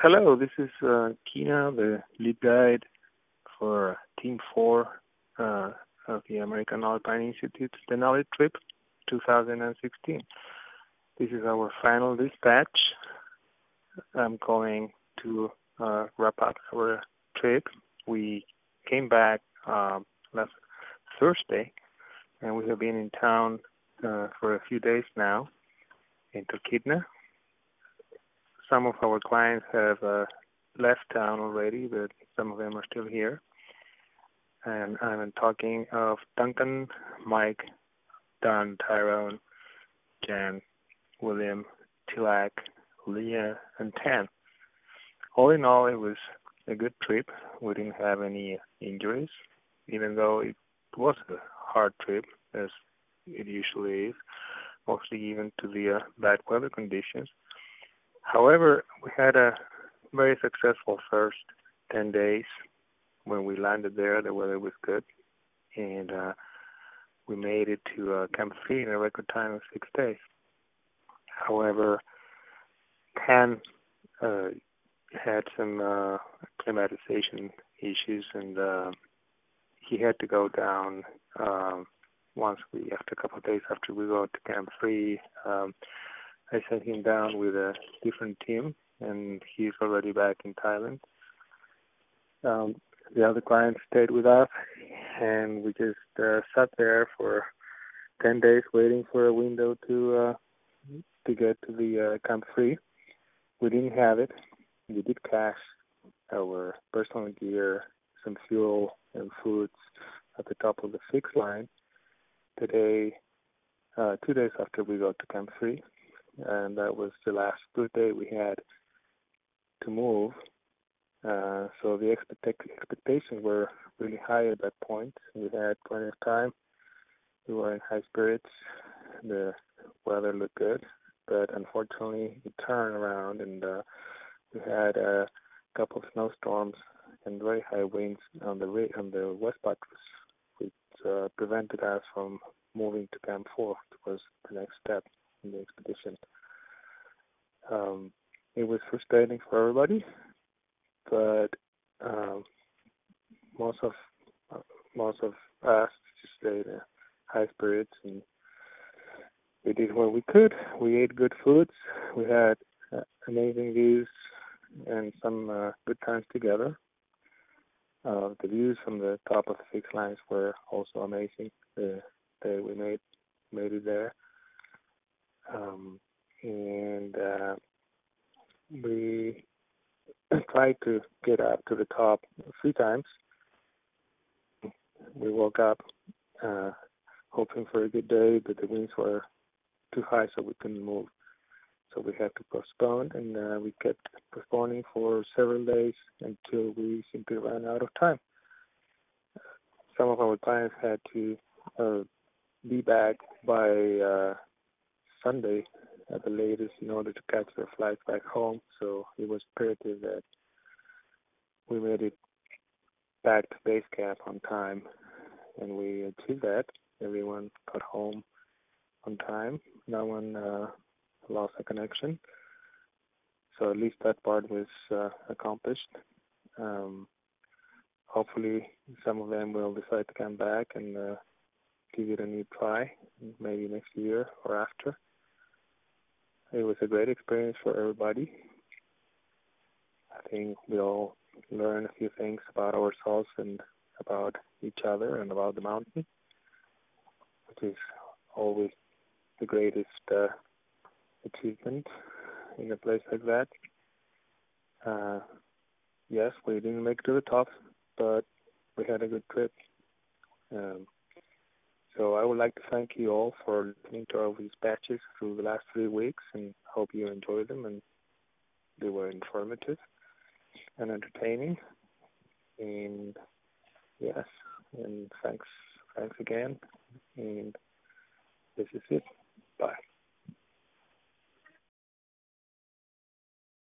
Hello, this is Kina, the lead guide for Team 4 of the American Alpine Institute's Denali trip 2016. This is our final dispatch. I'm going to wrap up our trip. We came back last Thursday, and we have been in town for a few days now in Turkidna. Some of our clients have left town already, but some of them are still here. And I'm talking of Duncan, Mike, Don, Tyrone, Jan, William, Tilak, Leah, and Tan. All in all, it was a good trip. We didn't have any injuries, even though it was a hard trip, as it usually is, mostly even to the bad weather conditions. However, we had a very successful first 10 days. When we landed there, the weather was good, and we made it to Camp 3 in a record time of 6 days. However, Pan had some acclimatization issues, and he had to go down after a couple of days after we got to Camp 3. I sent him down with a different team, and he's already back in Thailand. The other clients stayed with us, and we just sat there for 10 days waiting for a window to get to the Camp 3. We didn't have it. We did cache our personal gear, some fuel, and foods at the top of the fixed line today, 2 days after we got to Camp 3. And that was the last good day we had to move. So the expectations were really high at that point. We had plenty of time. We were in high spirits. The weather looked good, but unfortunately it turned around, and we had a couple of snowstorms and very high winds on the west buttress, which prevented us from moving to Camp 4, which was the next step in the expedition. It was frustrating for everybody, but most of us just stayed in high spirits, and we did what we could. We ate good foods. We had amazing views and some good times together. The views from the top of the fixed lines were also amazing. The day we made it there. And we tried to get up to the top 3 times. We woke up hoping for a good day, but the winds were too high, so we couldn't move. So we had to postpone, and we kept postponing for several days until we simply ran out of time. Some of our clients had to be back by Sunday at the latest in order to catch their flights back home. So it was imperative that we made it back to base camp on time, and we achieved that. Everyone got home on time. No one lost a connection. So at least that part was accomplished. Hopefully some of them will decide to come back and give it a new try, maybe next year or after. It was a great experience for everybody. I think we all learned a few things about ourselves and about each other and about the mountain, which is always the greatest achievement in a place like that. Yes, we didn't make it to the top, but we had a good trip. So I would like to thank you all for listening to our dispatches through the last 3 weeks, and hope you enjoyed them, and they were informative and entertaining. And yes, and thanks again. And this is it. Bye.